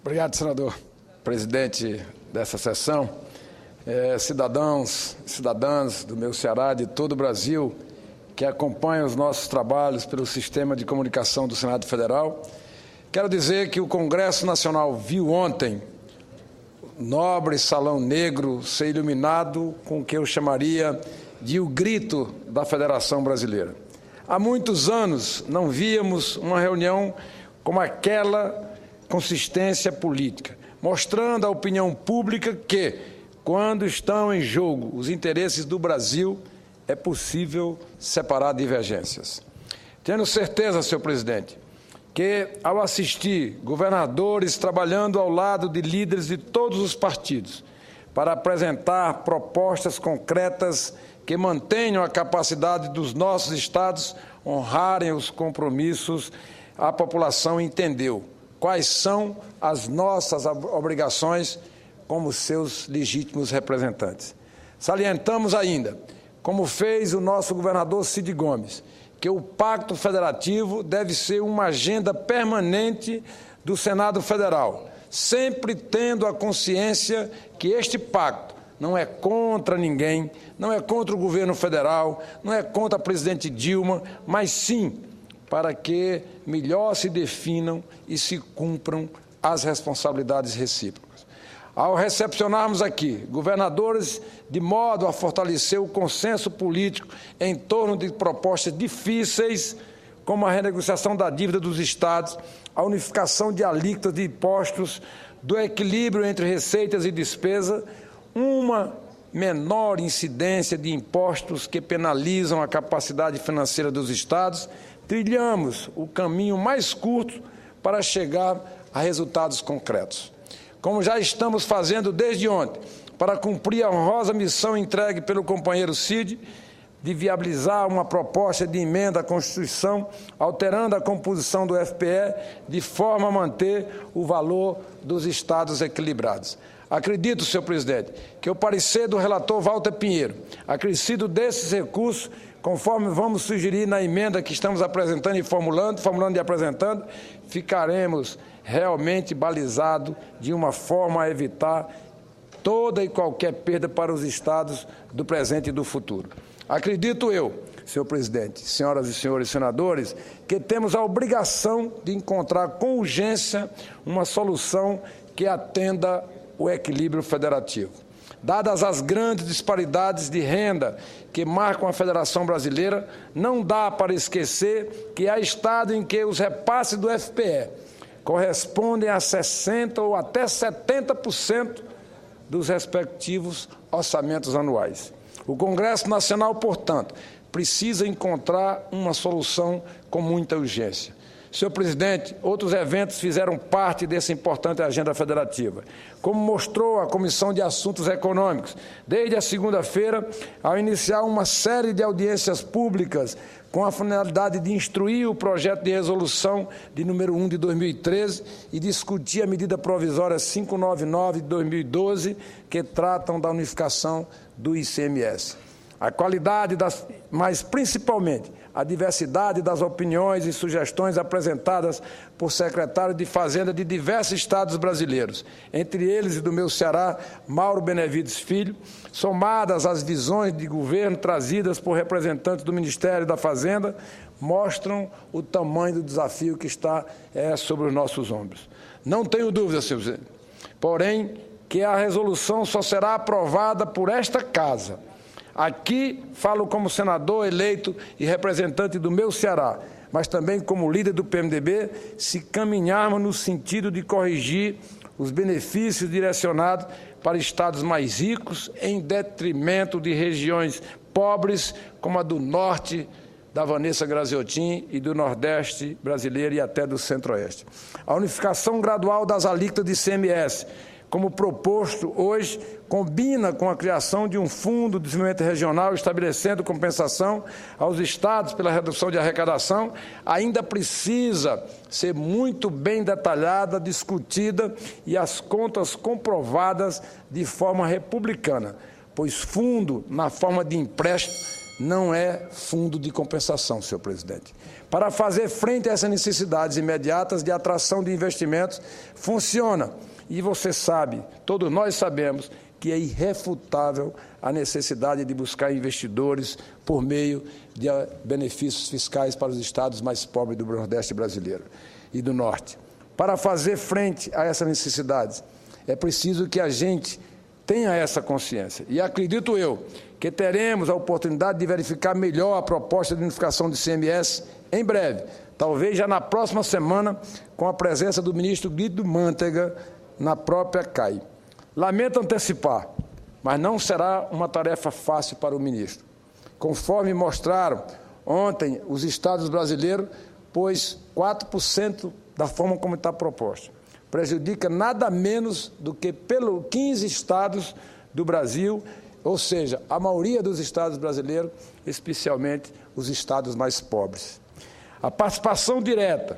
Obrigado, senador. Presidente dessa sessão, cidadãos e cidadãs do meu Ceará, de todo o Brasil, que acompanham os nossos trabalhos pelo sistema de comunicação do Senado Federal, quero dizer que o Congresso Nacional viu ontem o nobre Salão Negro ser iluminado com o que eu chamaria de o grito da Federação Brasileira. Há muitos anos não víamos uma reunião como aquela consistência política, mostrando à opinião pública que, quando estão em jogo os interesses do Brasil, é possível separar divergências. Tenho certeza, senhor presidente, que, ao assistir governadores trabalhando ao lado de líderes de todos os partidos para apresentar propostas concretas que mantenham a capacidade dos nossos estados honrarem os compromissos, a população entendeu quais são as nossas obrigações como seus legítimos representantes. Salientamos ainda, como fez o nosso governador Cid Gomes, que o Pacto Federativo deve ser uma agenda permanente do Senado Federal, sempre tendo a consciência que este pacto não é contra ninguém, não é contra o governo federal, não é contra a presidente Dilma, mas sim para que melhor se definam e se cumpram as responsabilidades recíprocas. Ao recepcionarmos aqui governadores de modo a fortalecer o consenso político em torno de propostas difíceis, como a renegociação da dívida dos estados, a unificação de alíquotas de impostos, do equilíbrio entre receitas e despesa, uma menor incidência de impostos que penalizam a capacidade financeira dos estados, trilhamos o caminho mais curto para chegar a resultados concretos. Como já estamos fazendo desde ontem, para cumprir a honrosa missão entregue pelo companheiro Cid, de viabilizar uma proposta de emenda à Constituição, alterando a composição do FPE, de forma a manter o valor dos estados equilibrados. Acredito, senhor presidente, que o parecer do relator Walter Pinheiro, acrescido desses recursos, conforme vamos sugerir na emenda que estamos apresentando e formulando e apresentando, ficaremos realmente balizados de uma forma a evitar toda e qualquer perda para os estados do presente e do futuro. Acredito eu, senhor presidente, senhoras e senhores senadores, que temos a obrigação de encontrar com urgência uma solução que atenda o equilíbrio federativo. Dadas as grandes disparidades de renda que marcam a Federação Brasileira, não dá para esquecer que há estado em que os repasses do FPE correspondem a 60% ou até 70% dos respectivos orçamentos anuais. O Congresso Nacional, portanto, precisa encontrar uma solução com muita urgência. Senhor presidente, outros eventos fizeram parte dessa importante agenda federativa, como mostrou a Comissão de Assuntos Econômicos, desde a segunda-feira, ao iniciar uma série de audiências públicas com a finalidade de instruir o projeto de resolução de número 1 de 2013 e discutir a medida provisória 599 de 2012, que tratam da unificação do ICMS. A qualidade mas principalmente a diversidade das opiniões e sugestões apresentadas por secretários de Fazenda de diversos estados brasileiros, entre eles e do meu Ceará, Mauro Benevides Filho, somadas às visões de governo trazidas por representantes do Ministério da Fazenda, mostram o tamanho do desafio que está sobre os nossos ombros. Não tenho dúvida, senhor presidente, porém, que a resolução só será aprovada por esta Casa. Aqui falo como senador eleito e representante do meu Ceará, mas também como líder do PMDB, se caminharmos no sentido de corrigir os benefícios direcionados para estados mais ricos em detrimento de regiões pobres como a do norte da Vanessa Graziotin e do Nordeste brasileiro e até do Centro-Oeste. A unificação gradual das alíquotas de ICMS, como proposto hoje, combina com a criação de um fundo de desenvolvimento regional estabelecendo compensação aos estados pela redução de arrecadação, ainda precisa ser muito bem detalhada, discutida e as contas comprovadas de forma republicana, pois fundo, na forma de empréstimo, não é fundo de compensação, senhor presidente. Para fazer frente a essas necessidades imediatas de atração de investimentos, funciona. E você sabe, todos nós sabemos, que é irrefutável a necessidade de buscar investidores por meio de benefícios fiscais para os estados mais pobres do Nordeste brasileiro e do Norte. Para fazer frente a essas necessidades, é preciso que a gente tenha essa consciência. E acredito eu que teremos a oportunidade de verificar melhor a proposta de unificação do ICMS em breve, talvez já na próxima semana, com a presença do ministro Guido Mantega na própria CAI. Lamento antecipar, mas não será uma tarefa fácil para o ministro. Conforme mostraram ontem os estados brasileiros, pois 4% da forma como está proposta prejudica nada menos do que 15 estados do Brasil, ou seja, a maioria dos estados brasileiros, especialmente os estados mais pobres. A participação direta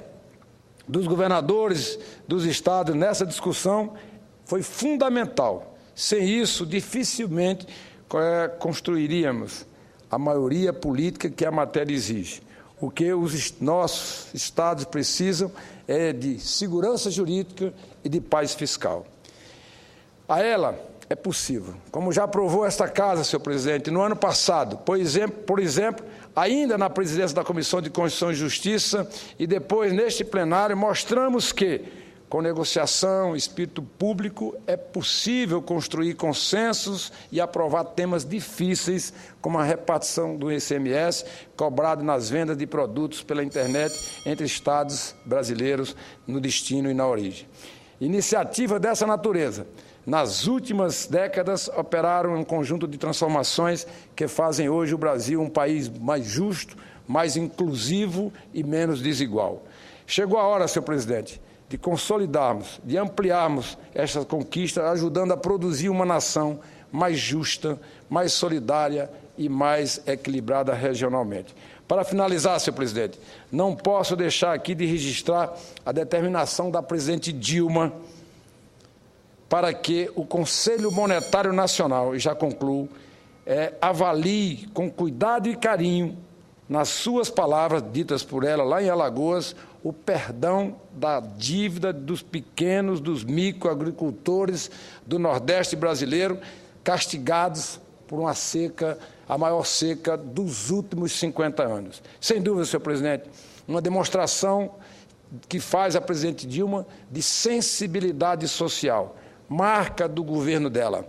dos governadores dos estados nessa discussão foi fundamental. Sem isso, dificilmente construiríamos a maioria política que a matéria exige. O que os nossos estados precisam é de segurança jurídica e de paz fiscal. A ela é possível, como já provou esta Casa, senhor presidente, no ano passado, por exemplo, ainda na presidência da Comissão de Constituição e Justiça e depois neste plenário, mostramos que, com negociação, espírito público, é possível construir consensos e aprovar temas difíceis, como a repartição do ICMS, cobrado nas vendas de produtos pela internet entre estados brasileiros no destino e na origem. Iniciativas dessa natureza, nas últimas décadas, operaram um conjunto de transformações que fazem hoje o Brasil um país mais justo, mais inclusivo e menos desigual. Chegou a hora, senhor presidente, de consolidarmos, de ampliarmos essa conquista, ajudando a produzir uma nação mais justa, mais solidária e mais equilibrada regionalmente. Para finalizar, senhor presidente, não posso deixar aqui de registrar a determinação da presidente Dilma para que o Conselho Monetário Nacional, e já concluo, avalie com cuidado e carinho, nas suas palavras ditas por ela lá em Alagoas, o perdão da dívida dos pequenos, dos microagricultores do Nordeste brasileiro, castigados por uma seca, a maior seca dos últimos 50 anos. Sem dúvida, senhor presidente, uma demonstração que faz a presidente Dilma de sensibilidade social, marca do governo dela,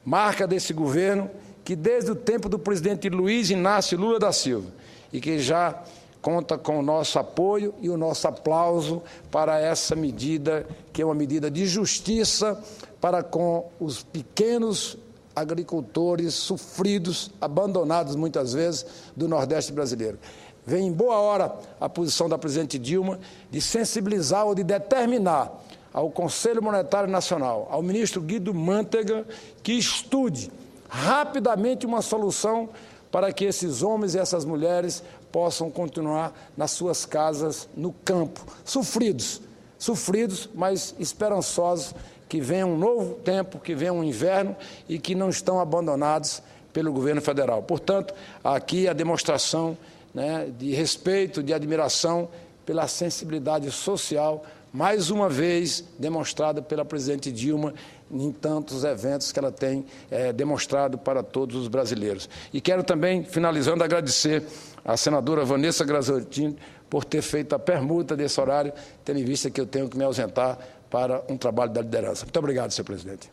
marca desse governo que desde o tempo do presidente Luiz Inácio Lula da Silva, e que já conta com o nosso apoio e o nosso aplauso para essa medida, que é uma medida de justiça para com os pequenos agricultores sofridos, abandonados muitas vezes, do Nordeste brasileiro. Vem em boa hora a posição da presidente Dilma de sensibilizar ou de determinar ao Conselho Monetário Nacional, ao ministro Guido Mantega, que estude rapidamente uma solução para que esses homens e essas mulheres possam continuar nas suas casas, no campo, sofridos, mas esperançosos, que venha um novo tempo, que venha um inverno e que não estão abandonados pelo governo federal. Portanto, aqui a demonstração, de respeito, de admiração pela sensibilidade social, mais uma vez demonstrada pela presidente Dilma em tantos eventos que ela tem demonstrado para todos os brasileiros. E quero também, finalizando, agradecer à senadora Vanessa Graziotin por ter feito a permuta desse horário, tendo em vista que eu tenho que me ausentar para um trabalho da liderança. Muito obrigado, senhor presidente.